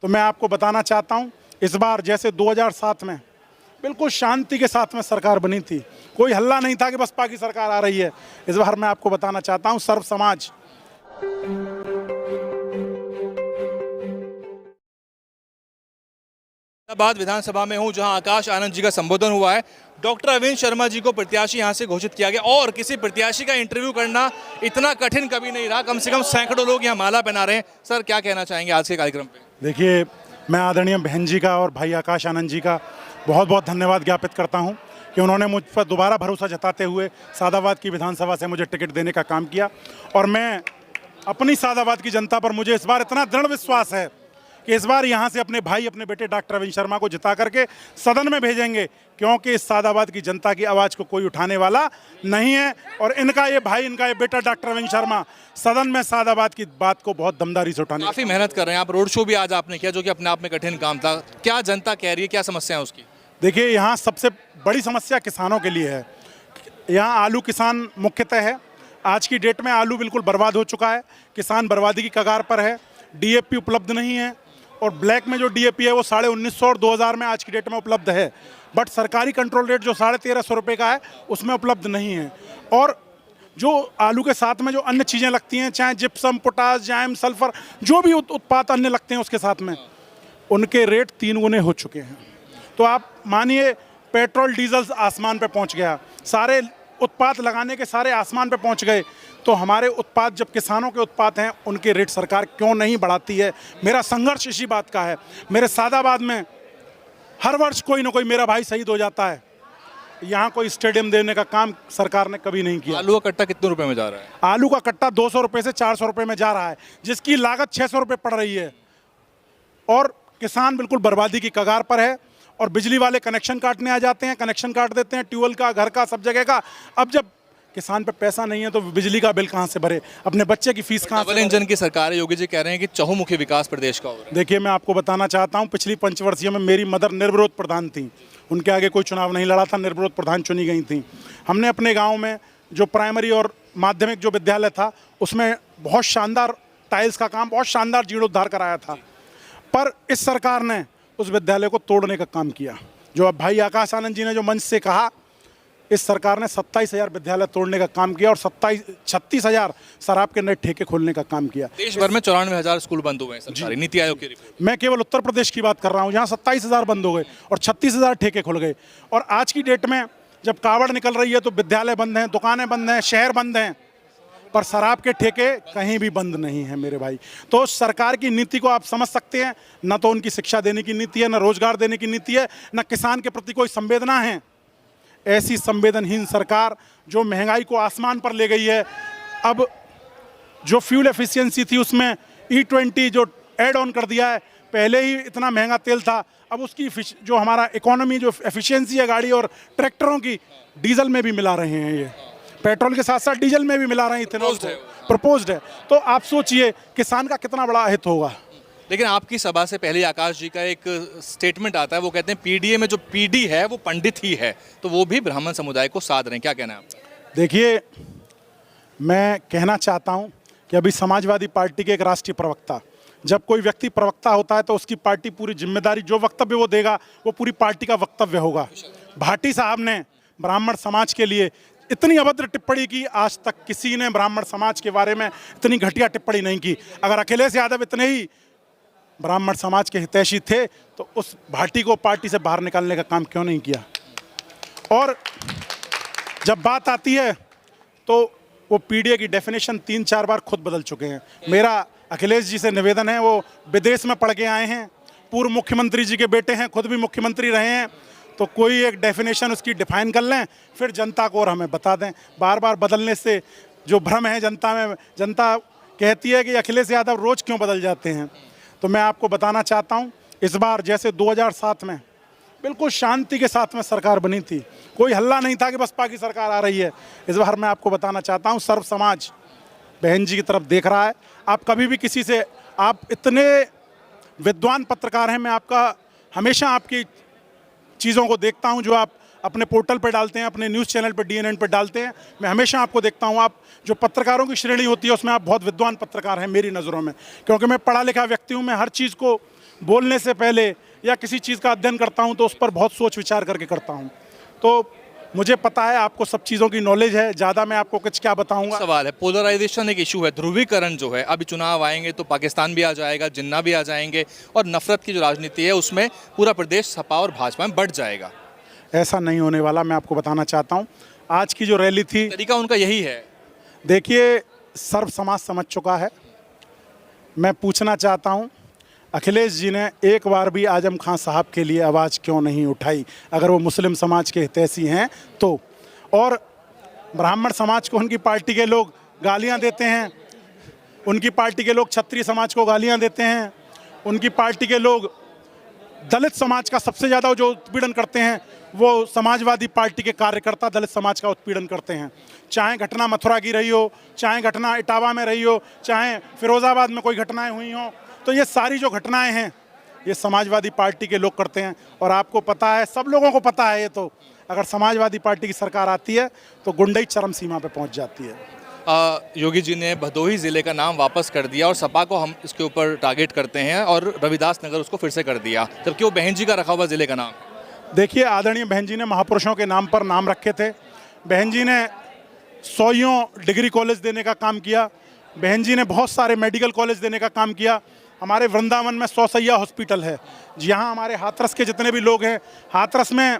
तो मैं आपको बताना चाहता हूं, इस बार जैसे 2007 में बिल्कुल शांति के साथ में सरकार बनी थी, कोई हल्ला नहीं था कि बसपा की सरकार आ रही है। इस बार मैं आपको बताना चाहता हूं, सर्व समाज बाद विधानसभा में हूं, जहां आकाश आनंद जी का संबोधन हुआ है। डॉक्टर अरविंद शर्मा जी को प्रत्याशी यहां से घोषित किया गया और किसी प्रत्याशी का इंटरव्यू करना इतना कठिन कभी नहीं रहा। कम से कम सैकड़ों लोग यहां माला पहना रहे हैं। सर, क्या कहना चाहेंगे आज के कार्यक्रम पे? देखिए, मैं आदरणीय बहन जी का और भाई आकाश आनंद जी का बहुत बहुत धन्यवाद ज्ञापित करता हूं कि उन्होंने मुझ पर दोबारा भरोसा जताते हुए सादाबाद की विधानसभा से मुझे टिकट देने का काम किया। और मैं अपनी सादाबाद की जनता पर, मुझे इस बार इतना दृढ़ विश्वास है कि इस बार यहाँ से अपने भाई, अपने बेटे डॉक्टर अरविंद शर्मा को जिता करके सदन में भेजेंगे, क्योंकि इस सादाबाद की जनता की आवाज़ को कोई उठाने वाला नहीं है। और इनका ये भाई, इनका ये बेटा डॉक्टर अरविंद शर्मा सदन में सादाबाद की बात को बहुत दमदारी से उठाने। काफी मेहनत कर रहे हैं आप। रोड शो भी आज आपने किया, जो कि अपने आप में कठिन काम था। क्या जनता कह रही है, क्या समस्या है उसकी? देखिए, यहाँ सबसे बड़ी समस्या किसानों के लिए है। यहाँ आलू किसान मुख्यतः है। आज की डेट में आलू बिल्कुल बर्बाद हो चुका है, किसान बर्बादी की कगार पर है। डीएपी उपलब्ध नहीं है और ब्लैक में जो डीएपी है वो 1950 और 2000 में आज की डेट में उपलब्ध है, बट सरकारी कंट्रोल रेट जो 1350 रुपये का है उसमें उपलब्ध नहीं है। और जो आलू के साथ में जो अन्य चीज़ें लगती हैं, चाहे जिप्सम, पोटास, जाइम, सल्फर, जो भी उत्पाद अन्य लगते हैं उसके साथ में, उनके रेट 3 गुने हो चुके हैं। तो आप मानिए, पेट्रोल डीजल आसमान पे पहुंच गया, सारे उत्पाद लगाने के सारे आसमान पे पहुंच गए। तो हमारे उत्पाद, जब किसानों के उत्पाद हैं, उनके रेट सरकार क्यों नहीं बढ़ाती है? मेरा संघर्ष इसी बात का है। मेरे सादाबाद में हर वर्ष कोई ना कोई मेरा भाई शहीद हो जाता है। यहाँ कोई स्टेडियम देने का काम सरकार ने कभी नहीं किया। आलू का कट्टा कितने रुपए में जा रहा है? आलू का कट्टा 200 रुपये से 400 रुपये में जा रहा है, जिसकी लागत 600 रुपये पड़ रही है। और किसान बिल्कुल बर्बादी की कगार पर है। और बिजली वाले कनेक्शन काटने आ जाते हैं, कनेक्शन काट देते हैं, ट्यूबवेल का, घर का, सब जगह का। अब जब किसान पे पैसा नहीं है तो बिजली का बिल कहाँ से भरे, अपने बच्चे की फीस कहाँ से डबल इंजन की सरकार है। योगी जी कह रहे हैं कि चहुमुखी विकास प्रदेश का हो रहा है। देखिए, मैं आपको बताना चाहता हूँ, पिछली पंचवर्षीय में मेरी मदर निर्विरोध प्रधान थी। उनके आगे कोई चुनाव नहीं लड़ा था, निर्विरोध प्रधान चुनी गई थी। हमने अपने गाँव में जो प्राइमरी और माध्यमिक जो विद्यालय था, उसमें बहुत शानदार टाइल्स का काम, बहुत शानदार जीर्णोद्धार कराया था। पर इस सरकार ने उस विद्यालय को तोड़ने का काम किया। जो अब भाई आकाश आनंद जी ने जो मंच से कहा, इस सरकार ने 27,000 विद्यालय तोड़ने का काम किया और 36,000 शराब के नए ठेके खोलने का काम किया। देश भर में 94,000 स्कूल बंद हुए हैं, सरकारी नीति आयोग की रिपोर्ट। मैं केवल उत्तर प्रदेश की बात कर रहा हूँ, जहाँ 27,000 बंद हो गए और 36,000 ठेके खुल गए। और आज की डेट में जब कावड़ निकल रही है तो विद्यालय बंद हैं, दुकानें बंद हैं, शहर बंद हैं, पर शराब के ठेके कहीं भी बंद नहीं है मेरे भाई। तो सरकार की नीति को आप समझ सकते हैं, न तो उनकी शिक्षा देने की नीति है, न रोजगार देने की नीति है, न किसान के प्रति कोई संवेदना है। ऐसी संवेदनहीन सरकार जो महंगाई को आसमान पर ले गई है। अब जो फ्यूल एफिशिएंसी थी उसमें E20 जो ऐड ऑन कर दिया है। पहले ही इतना महंगा तेल था, अब उसकी जो हमारा इकोनॉमी, जो एफिशिएंसी है गाड़ी और ट्रैक्टरों की, डीजल में भी मिला रहे हैं। ये पेट्रोल के साथ साथ डीजल में भी मिला रहे हैं, इथेनॉल प्रपोज्ड है। तो आप सोचिए किसान का कितना बड़ा हित होगा। लेकिन आपकी सभा से पहले आकाश जी का एक स्टेटमेंट आता है, वो कहते हैं पीडीए में जो पीडी है वो पंडित ही है, तो वो भी ब्राह्मण समुदाय को साध रहे हैं। क्या कहना है आपका? देखिए, मैं कहना चाहता हूं कि अभी समाजवादी पार्टी के एक राष्ट्रीय प्रवक्ता, जब कोई व्यक्ति प्रवक्ता होता है तो उसकी पार्टी पूरी जिम्मेदारी, जो वक्तव्य वो देगा वो पूरी पार्टी का वक्तव्य होगा। भाटी साहब ने ब्राह्मण समाज के लिए इतनी अभद्र टिप्पणी की, आज तक किसी ने ब्राह्मण समाज के बारे में इतनी घटिया टिप्पणी नहीं की। अगर अखिलेश यादव इतने ही ब्राह्मण समाज के हितैषी थे तो उस भाटी को पार्टी से बाहर निकालने का काम क्यों नहीं किया? और जब बात आती है तो वो पीडीए की डेफिनेशन 3-4 बार खुद बदल चुके हैं। मेरा अखिलेश जी से निवेदन है, वो विदेश में पढ़ के आए हैं, पूर्व मुख्यमंत्री जी के बेटे हैं, खुद भी मुख्यमंत्री रहे हैं, तो कोई एक डेफिनेशन उसकी डिफाइन कर लें, फिर जनता को और हमें बता दें। बार बार बदलने से जो भ्रम है जनता में, जनता कहती है कि अखिलेश यादव रोज़ क्यों बदल जाते हैं। तो मैं आपको बताना चाहता हूं, इस बार जैसे 2007 में बिल्कुल शांति के साथ में सरकार बनी थी, कोई हल्ला नहीं था कि बसपा की सरकार आ रही है। इस बार मैं आपको बताना चाहता हूं, सर्व समाज बहन जी की तरफ देख रहा है। आप कभी भी किसी से, आप इतने विद्वान पत्रकार हैं, मैं आपका हमेशा आपकी चीज़ों को देखता हूं जो आप अपने पोर्टल पर डालते हैं, अपने न्यूज़ चैनल पर, DNN पर डालते हैं। मैं हमेशा आपको देखता हूं, आप जो पत्रकारों की श्रेणी होती है उसमें आप बहुत विद्वान पत्रकार हैं मेरी नज़रों में, क्योंकि मैं पढ़ा लिखा व्यक्ति हूं। मैं हर चीज़ को बोलने से पहले या किसी चीज़ का अध्ययन करता हूँ तो उस पर बहुत सोच विचार करके करता हूँ। तो मुझे पता है, आपको सब चीज़ों की नॉलेज है, ज़्यादा मैं आपको कुछ क्या बताऊँगा। सवाल है, पोलराइजेशन एक इशू है, ध्रुवीकरण जो है, अभी चुनाव आएंगे तो पाकिस्तान भी आ जाएगा, जिन्ना भी आ जाएंगे और नफरत की जो राजनीति है उसमें पूरा प्रदेश सपा और भाजपा में बढ़ जाएगा। ऐसा नहीं होने वाला, मैं आपको बताना चाहता हूँ। आज की जो रैली थी, तरीका उनका यही है। देखिए, सर्व समाज समझ चुका है। मैं पूछना चाहता हूँ, अखिलेश जी ने एक बार भी आजम खान साहब के लिए आवाज़ क्यों नहीं उठाई, अगर वो मुस्लिम समाज के हितैषी हैं तो। और ब्राह्मण समाज को उनकी पार्टी के लोग गालियां देते हैं, उनकी पार्टी के लोग क्षत्रिय समाज को गालियां देते हैं, उनकी पार्टी के लोग दलित समाज का सबसे ज़्यादा जो उत्पीड़न करते हैं वो समाजवादी पार्टी के कार्यकर्ता दलित समाज का उत्पीड़न करते हैं। चाहे घटना मथुरा की रही हो, चाहे घटना इटावा में रही हो, चाहे फिरोज़ाबाद में कोई घटनाएं हुई हों, तो ये सारी जो घटनाएं हैं ये समाजवादी पार्टी के लोग करते हैं। और आपको पता है, सब लोगों को पता है, ये तो अगर समाजवादी पार्टी की सरकार आती है तो गुंडई चरम सीमा पे पहुंच जाती है। योगी जी ने भदोही ज़िले का नाम वापस कर दिया और सपा को हम इसके ऊपर टारगेट करते हैं और रविदास नगर उसको फिर से कर दिया, जबकि वो बहन जी का रखा हुआ ज़िले का नाम। देखिए, आदरणीय बहन जी ने महापुरुषों के नाम पर नाम रखे थे। बहन जी ने 100 डिग्री कॉलेज देने का काम किया। बहन जी ने बहुत सारे मेडिकल कॉलेज देने का काम किया। हमारे वृंदावन में 100 सैया हॉस्पिटल है। जहाँ हमारे हाथरस के जितने भी लोग हैं, हाथरस में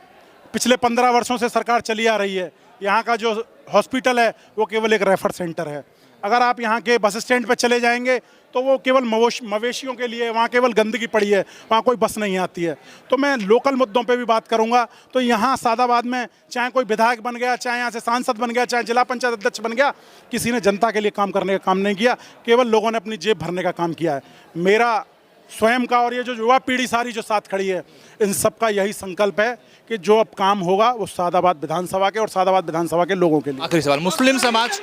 पिछले 15 वर्षों से सरकार चली आ रही है। यहाँ का जो हॉस्पिटल है वो केवल एक रेफर सेंटर है। अगर आप यहाँ के बस स्टैंड पर चले जाएंगे तो वो केवल मवेशियों के लिए, वहाँ केवल गंदगी पड़ी है, वहाँ कोई बस नहीं आती है। तो मैं लोकल मुद्दों पे भी बात करूँगा। तो यहाँ सादाबाद में चाहे कोई विधायक बन गया, चाहे यहाँ से सांसद बन गया, चाहे जिला पंचायत अध्यक्ष बन गया, किसी ने जनता के लिए काम करने का काम नहीं किया, केवल लोगों ने अपनी जेब भरने का काम किया है। मेरा स्वयं का और ये जो युवा पीढ़ी सारी जो साथ खड़ी है, इन सबका यही संकल्प है कि जो अब काम होगा वो सादाबाद विधानसभा के और सादाबाद विधानसभा के लोगों के लिए। आखिरी सवाल, मुस्लिम समाज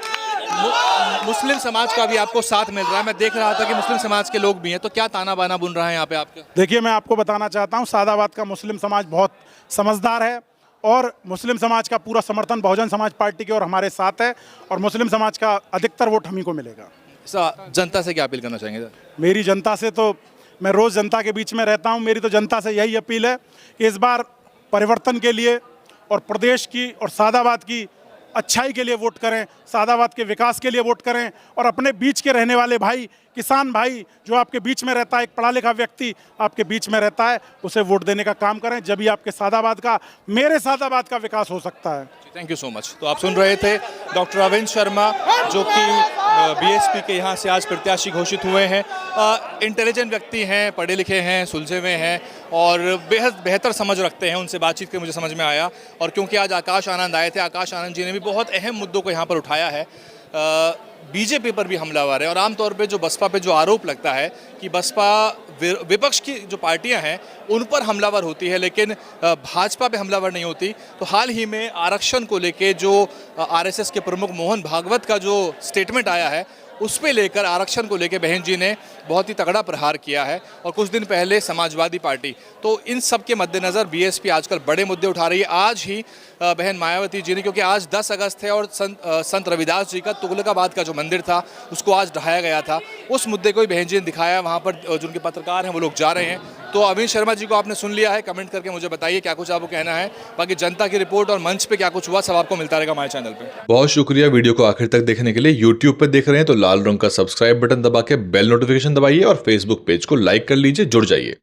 का भी आपको साथ मिल रहा है, मैं देख रहा था कि मुस्लिम समाज के लोग भी हैं, तो क्या ताना बाना बुन रहा है यहाँ पे आपके? देखिए, मैं आपको बताना चाहता हूँ, सादाबाद का मुस्लिम समाज बहुत समझदार है और मुस्लिम समाज का पूरा समर्थन बहुजन समाज पार्टी के और हमारे साथ है और मुस्लिम समाज का अधिकतर वोट हम ही को मिलेगा। जनता से क्या अपील करना चाहेंगे? मेरी जनता से, तो मैं रोज़ जनता के बीच में रहता हूँ, मेरी तो जनता से यही अपील है कि इस बार परिवर्तन के लिए और प्रदेश की और सादाबाद की अच्छाई के लिए वोट करें, सादाबाद के विकास के लिए वोट करें और अपने बीच के रहने वाले भाई, किसान भाई जो आपके बीच में रहता है, एक पढ़ा लिखा व्यक्ति आपके बीच में रहता है, उसे वोट देने का काम करें। जब भी आपके सादाबाद का, मेरे सादाबाद का विकास हो सकता है। Thank you so much. तो आप सुन रहे थे डॉक्टर अविन शर्मा, जो कि बीएसपी के यहाँ से आज प्रत्याशी घोषित हुए हैं। इंटेलिजेंट व्यक्ति हैं, पढ़े लिखे हैं, सुलझे हुए हैं और बेहद बेहतर समझ रखते हैं। उनसे बातचीत करके मुझे समझ में आया। और क्योंकि आज आकाश आनंद आए थे, आकाश आनंद जी ने भी बहुत अहम मुद्दों को यहाँ पर उठाया है। बीजेपी पर भी हमलावर है और आमतौर पे जो बसपा पे जो आरोप लगता है कि बसपा विपक्ष की जो पार्टियां हैं उन पर हमलावर होती है, लेकिन भाजपा पे हमलावर नहीं होती। तो हाल ही में आरक्षण को लेके जो आरएसएस के प्रमुख मोहन भागवत का जो स्टेटमेंट आया है, उस पे लेकर, आरक्षण को लेकर बहन जी ने बहुत ही तगड़ा प्रहार किया है और कुछ दिन पहले समाजवादी पार्टी। तो इन सब के मद्देनज़र बीएसपी आजकल बड़े मुद्दे उठा रही है। आज ही बहन मायावती जी ने, क्योंकि आज 10 अगस्त है और संत रविदास जी का तुगलकाबाद का जो मंदिर था उसको आज ढहाया गया था, उस मुद्दे को भी बहन जी ने दिखाया। वहाँ पर जो उनके पत्रकार हैं वो लोग जा रहे हैं। तो अविन शर्मा जी को आपने सुन लिया है, कमेंट करके मुझे बताइए क्या कुछ आपको कहना है। बाकी जनता की रिपोर्ट और मंच पे क्या कुछ हुआ सब आपको मिलता रहेगा हमारे चैनल पे। बहुत शुक्रिया वीडियो को आखिर तक देखने के लिए। यूट्यूब पे देख रहे हैं तो लाल रंग का सब्सक्राइब बटन दबा के बेल नोटिफिकेशन दबाइए और फेसबुक पेज को लाइक कर लीजिए, जुड़ जाइए।